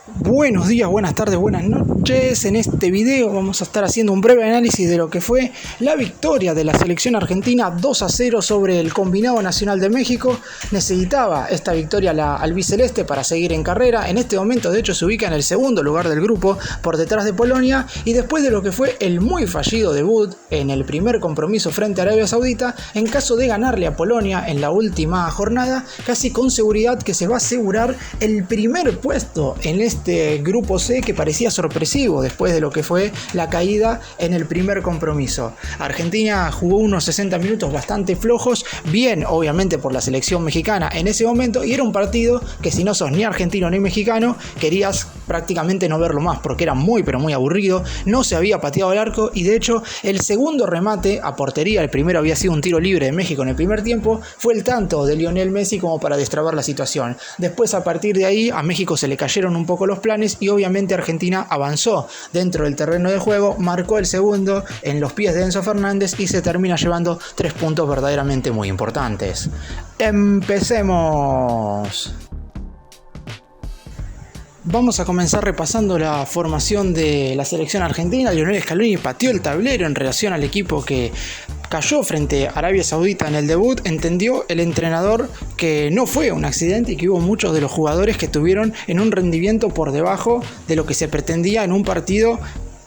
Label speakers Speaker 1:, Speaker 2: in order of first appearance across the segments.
Speaker 1: Buenos días, buenas tardes, buenas noches. En este video vamos a estar haciendo un breve análisis de lo que fue la victoria de la selección argentina 2-0 sobre el Combinado Nacional de México. Necesitaba esta victoria la albiceleste para seguir en carrera. En este momento, de hecho, se ubica en el segundo lugar del grupo, por detrás de Polonia. Y después de lo que fue el muy fallido debut en el primer compromiso frente a Arabia Saudita, en caso de ganarle a Polonia en la última jornada, casi con seguridad que se va a asegurar el primer puesto en este grupo C, que parecía sorpresivo después de lo que fue la caída en el primer compromiso. Argentina jugó unos 60 minutos bastante flojos, bien obviamente por la selección mexicana en ese momento, y era un partido que si no sos ni argentino ni mexicano querías prácticamente no verlo más porque era muy pero muy aburrido. No se había pateado el arco y de hecho el segundo remate a portería, el primero había sido un tiro libre de México en el primer tiempo, fue el tanto de Lionel Messi como para destrabar la situación. Después, a partir de ahí, a México se le cayeron un poco los planes y obviamente Argentina avanzó dentro del terreno de juego, marcó el segundo en los pies de Enzo Fernández y se termina llevando 3 puntos verdaderamente muy importantes. ¡Empecemos! Vamos a comenzar repasando la formación de la selección argentina. Lionel Scaloni pateó el tablero en relación al equipo que cayó frente a Arabia Saudita en el debut. Entendió el entrenador que no fue un accidente y que hubo muchos de los jugadores que estuvieron en un rendimiento por debajo de lo que se pretendía en un partido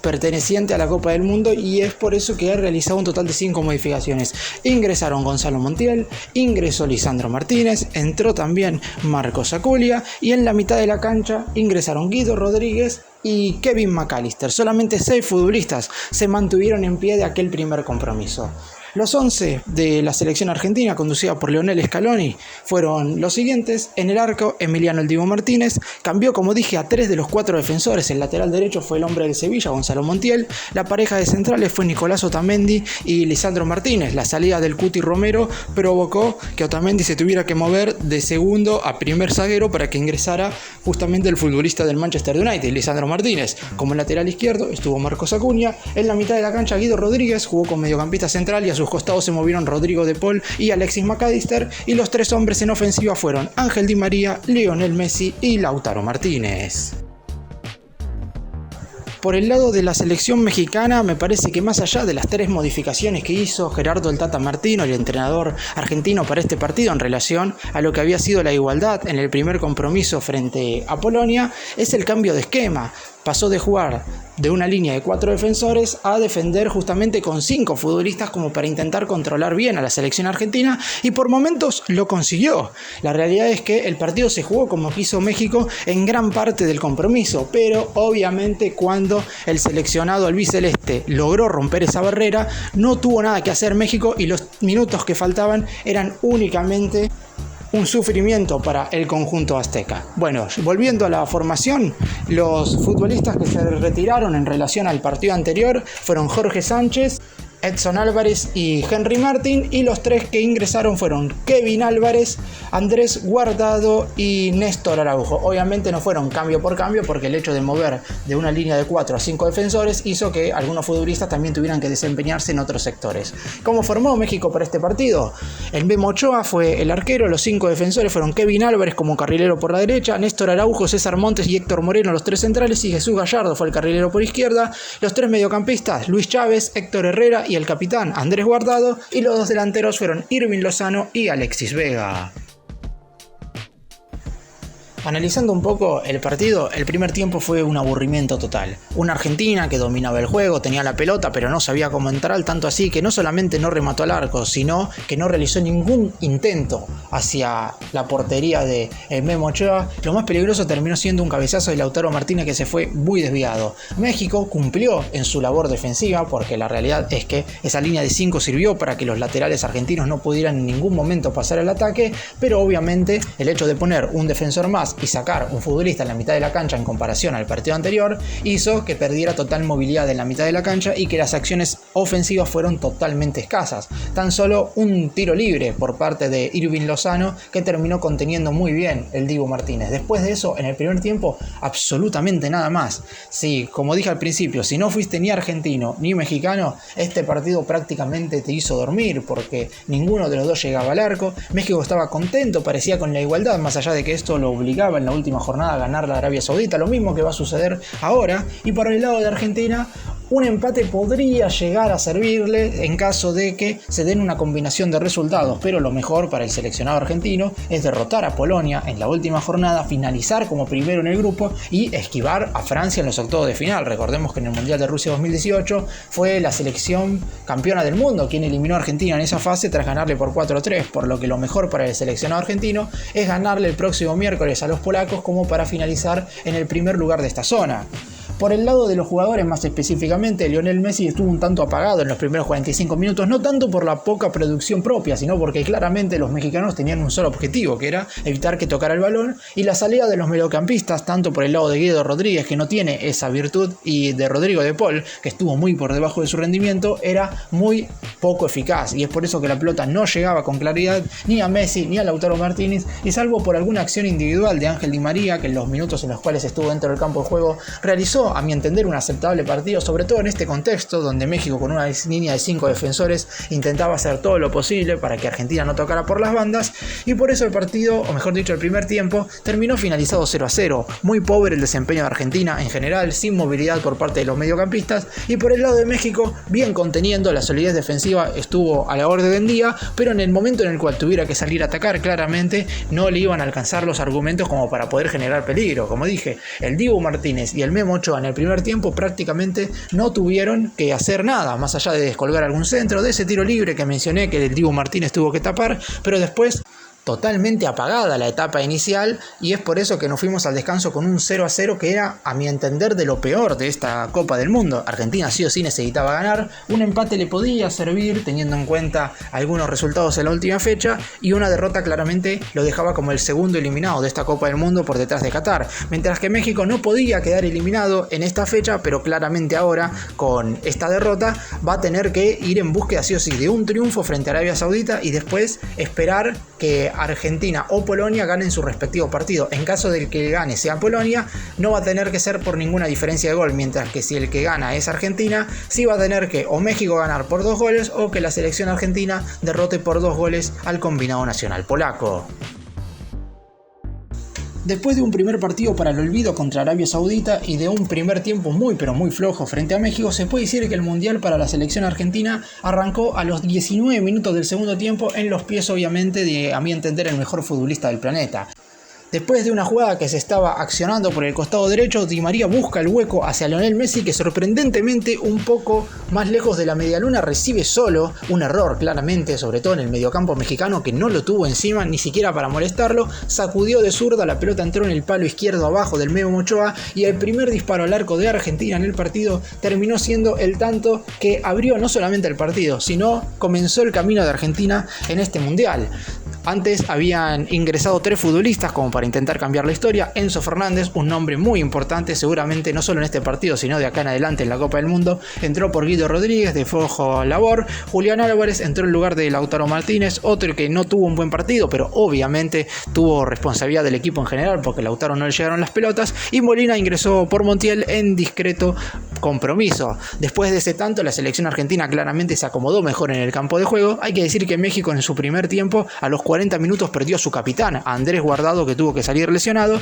Speaker 1: perteneciente a la Copa del Mundo, y es por eso que ha realizado un total de 5 modificaciones. Ingresaron Gonzalo Montiel, ingresó Lisandro Martínez, entró también Marcos Acuña y en la mitad de la cancha ingresaron Guido Rodríguez y Kevin McAllister. Solamente 6 futbolistas se mantuvieron en pie de aquel primer compromiso. Los 11 de la selección argentina, conducida por Lionel Scaloni, fueron los siguientes. En el arco, Emiliano El Dibu Martínez. Cambió, como dije, a 3 de los 4 defensores. El lateral derecho fue el hombre del Sevilla, Gonzalo Montiel. La pareja de centrales fue Nicolás Otamendi y Lisandro Martínez. La salida del Cuti Romero provocó que Otamendi se tuviera que mover de segundo a primer zaguero para que ingresara justamente el futbolista del Manchester United, Lisandro Martínez. Como lateral izquierdo estuvo Marcos Acuña. En la mitad de la cancha, Guido Rodríguez jugó con mediocampista central y a sus costados se movieron Rodrigo de Paul y Alexis McAllister, y los 3 hombres en ofensiva fueron Ángel Di María, Lionel Messi y Lautaro Martínez. Por el lado de la selección mexicana, me parece que más allá de las 3 modificaciones que hizo Gerardo el Tata Martino, el entrenador argentino, para este partido en relación a lo que había sido la igualdad en el primer compromiso frente a Polonia, es el cambio de esquema. Pasó de jugar de una línea de 4 defensores a defender justamente con 5 futbolistas, como para intentar controlar bien a la selección argentina, y por momentos lo consiguió. La realidad es que el partido se jugó como quiso México en gran parte del compromiso, pero obviamente cuando el seleccionado albiceleste logró romper esa barrera, no tuvo nada que hacer México y los minutos que faltaban eran únicamente un sufrimiento para el conjunto azteca. Bueno, volviendo a la formación, los futbolistas que se retiraron en relación al partido anterior fueron Jorge Sánchez, Edson Álvarez y Henry Martin, y los 3 que ingresaron fueron Kevin Álvarez, Andrés Guardado y Néstor Araujo. Obviamente no fueron cambio por cambio, porque el hecho de mover de una línea de 4 a 5 defensores hizo que algunos futbolistas también tuvieran que desempeñarse en otros sectores. ¿Cómo formó México para este partido? El Memo Ochoa fue el arquero, los 5 defensores fueron Kevin Álvarez como carrilero por la derecha, Néstor Araujo, César Montes y Héctor Moreno los 3 centrales, y Jesús Gallardo fue el carrilero por izquierda. Los 3 mediocampistas, Luis Chávez, Héctor Herrera y el capitán Andrés Guardado, y los 2 delanteros fueron Irving Lozano y Alexis Vega. Analizando un poco el partido, el primer tiempo fue un aburrimiento total. Una Argentina que dominaba el juego, tenía la pelota, pero no sabía cómo entrar, tanto así que no solamente no remató al arco, sino que no realizó ningún intento hacia la portería de Memo Ochoa. Lo más peligroso terminó siendo un cabezazo de Lautaro Martínez que se fue muy desviado. México cumplió en su labor defensiva, porque la realidad es que esa línea de 5 sirvió para que los laterales argentinos no pudieran en ningún momento pasar al ataque, pero obviamente el hecho de poner un defensor más y sacar un futbolista en la mitad de la cancha en comparación al partido anterior hizo que perdiera total movilidad en la mitad de la cancha y que las acciones ofensivas fueron totalmente escasas. Tan solo un tiro libre por parte de Irving Lozano, que terminó conteniendo muy bien el Dibu Martínez. Después de eso, en el primer tiempo, absolutamente nada más. Sí, como dije al principio, si no fuiste ni argentino ni mexicano, este partido prácticamente te hizo dormir, porque ninguno de los dos llegaba al arco. México estaba contento, parecía con la igualdad, más allá de que esto lo obligaba significaba en la última jornada ganar la Arabia Saudita, lo mismo que va a suceder ahora. Y por el lado de Argentina, un empate podría llegar a servirle en caso de que se den una combinación de resultados, pero lo mejor para el seleccionado argentino es derrotar a Polonia en la última jornada, finalizar como primero en el grupo y esquivar a Francia en los octavos de final. Recordemos que en el Mundial de Rusia 2018 fue la selección campeona del mundo quien eliminó a Argentina en esa fase tras ganarle por 4-3, por lo que lo mejor para el seleccionado argentino es ganarle el próximo miércoles a los polacos como para finalizar en el primer lugar de esta zona. Por el lado de los jugadores, más específicamente, Lionel Messi estuvo un tanto apagado en los primeros 45 minutos, no tanto por la poca producción propia, sino porque claramente los mexicanos tenían un solo objetivo, que era evitar que tocara el balón, y la salida de los mediocampistas, tanto por el lado de Guido Rodríguez, que no tiene esa virtud, y de Rodrigo de Paul, que estuvo muy por debajo de su rendimiento, era muy poco eficaz, y es por eso que la pelota no llegaba con claridad ni a Messi ni a Lautaro Martínez, y salvo por alguna acción individual de Ángel Di María, que en los minutos en los cuales estuvo dentro del campo de juego realizó, a mi entender, un aceptable partido, sobre todo en este contexto donde México con una línea de 5 defensores intentaba hacer todo lo posible para que Argentina no tocara por las bandas, y por eso el partido, o mejor dicho el primer tiempo, terminó finalizado 0-0. Muy pobre el desempeño de Argentina en general, sin movilidad por parte de los mediocampistas, y por el lado de México, bien conteniendo, la solidez defensiva estuvo a la orden del día, pero en el momento en el cual tuviera que salir a atacar, claramente no le iban a alcanzar los argumentos como para poder generar peligro. Como dije, el Dibu Martínez y el Memo Ochoa en el primer tiempo prácticamente no tuvieron que hacer nada, más allá de descolgar algún centro, de ese tiro libre que mencioné que el Dibu Martínez tuvo que tapar, pero después totalmente apagada la etapa inicial, y es por eso que nos fuimos al descanso con un 0-0 que era, a mi entender, de lo peor de esta Copa del Mundo. Argentina sí o sí necesitaba ganar, un empate le podía servir teniendo en cuenta algunos resultados en la última fecha, y una derrota claramente lo dejaba como el segundo eliminado de esta Copa del Mundo por detrás de Qatar, mientras que México no podía quedar eliminado en esta fecha, pero claramente ahora con esta derrota va a tener que ir en búsqueda sí o sí de un triunfo frente a Arabia Saudita y después esperar que Argentina o Polonia ganen su respectivo partido. En caso de que gane sea Polonia, no va a tener que ser por ninguna diferencia de gol, mientras que si el que gana es Argentina, sí va a tener que o México ganar por 2 goles o que la selección argentina derrote por 2 goles al combinado nacional polaco. Después de un primer partido para el olvido contra Arabia Saudita y de un primer tiempo muy pero muy flojo frente a México, se puede decir que el Mundial para la selección argentina arrancó a los 19 minutos del segundo tiempo en los pies obviamente de, a mi entender, el mejor futbolista del planeta. Después de una jugada que se estaba accionando por el costado derecho, Di María busca el hueco hacia Lionel Messi, que sorprendentemente un poco más lejos de la medialuna recibe solo un error claramente, sobre todo en el mediocampo mexicano, que no lo tuvo encima ni siquiera para molestarlo, sacudió de zurda, la pelota entró en el palo izquierdo abajo del Memo Ochoa y el primer disparo al arco de Argentina en el partido terminó siendo el tanto que abrió no solamente el partido, sino comenzó el camino de Argentina en este Mundial. Antes habían ingresado 3 futbolistas como para intentar cambiar la historia. Enzo Fernández, un nombre muy importante seguramente no solo en este partido sino de acá en adelante en la Copa del Mundo, entró por Guido Rodríguez de Fojo Labor. Julián Álvarez entró en lugar de Lautaro Martínez, otro que no tuvo un buen partido pero obviamente tuvo responsabilidad del equipo en general porque Lautaro no le llegaron las pelotas, y Molina ingresó por Montiel en discreto compromiso. Después de ese tanto, la selección argentina claramente se acomodó mejor en el campo de juego. Hay que decir que México en su primer tiempo a los 40 minutos perdió a su capitán, a Andrés Guardado, que tuvo que salir lesionado.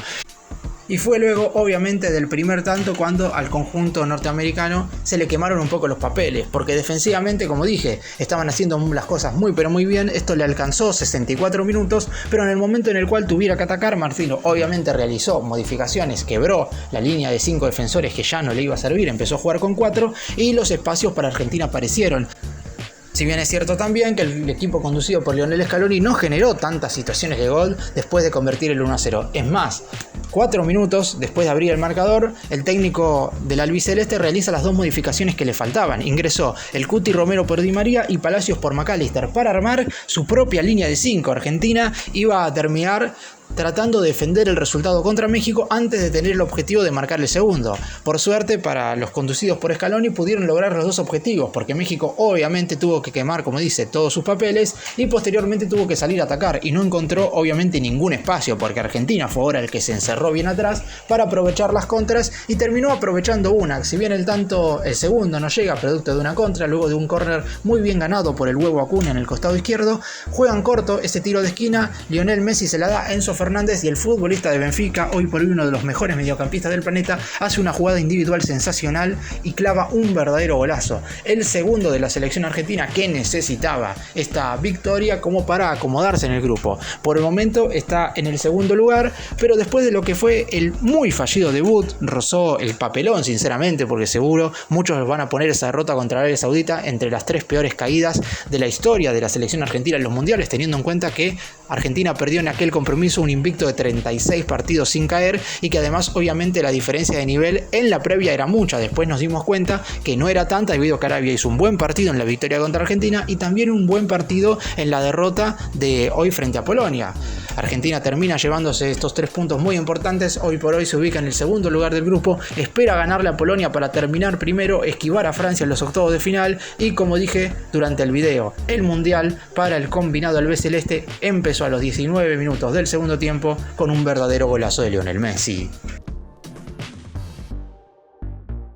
Speaker 1: Y fue luego, obviamente, del primer tanto cuando al conjunto norteamericano se le quemaron un poco los papeles, porque defensivamente, como dije, estaban haciendo las cosas muy pero muy bien. Esto le alcanzó 64 minutos, pero en el momento en el cual tuviera que atacar, Marcelo obviamente realizó modificaciones, quebró la línea de 5 defensores que ya no le iba a servir, empezó a jugar con 4 y los espacios para Argentina aparecieron. Si bien es cierto también que el equipo conducido por Lionel Scaloni no generó tantas situaciones de gol después de convertir el 1-0. Es más, 4 minutos después de abrir el marcador, el técnico del albiceleste realiza las 2 modificaciones que le faltaban. Ingresó el Cuti Romero por Di María y Palacios por McAllister para armar su propia línea de 5. Argentina iba a terminar tratando de defender el resultado contra México antes de tener el objetivo de marcar el segundo. Por suerte, para los conducidos por Scaloni pudieron lograr los 2 objetivos, porque México obviamente tuvo que quemar, como dice, todos sus papeles y posteriormente tuvo que salir a atacar y no encontró obviamente ningún espacio, porque Argentina fue ahora el que se encerró bien atrás para aprovechar las contras y terminó aprovechando una. Si bien el segundo no llega producto de una contra, luego de un córner muy bien ganado por el huevo Acuña en el costado izquierdo, juegan corto ese tiro de esquina, Lionel Messi se la da a Enzo Fernández, y el futbolista de Benfica, hoy por hoy uno de los mejores mediocampistas del planeta, hace una jugada individual sensacional y clava un verdadero golazo. El segundo de la selección argentina, que necesitaba esta victoria como para acomodarse en el grupo. Por el momento está en el segundo lugar, pero después de lo que fue el muy fallido debut, rozó el papelón sinceramente, porque seguro muchos van a poner esa derrota contra Arabia Saudita entre las 3 peores caídas de la historia de la selección argentina en los mundiales, teniendo en cuenta que Argentina perdió en aquel compromiso un invicto de 36 partidos sin caer, y que además obviamente la diferencia de nivel en la previa era mucha. Después nos dimos cuenta que no era tanta, debido a que Arabia hizo un buen partido en la victoria contra Argentina y también un buen partido en la derrota de hoy frente a Polonia. Argentina termina llevándose estos 3 puntos muy importantes. Hoy por hoy se ubica en el segundo lugar del grupo, espera ganarle a Polonia para terminar primero, esquivar a Francia en los octavos de final, y como dije durante el video, el mundial para el combinado albiceleste empezó a los 19 minutos del segundo tiempo con un verdadero golazo de Lionel Messi.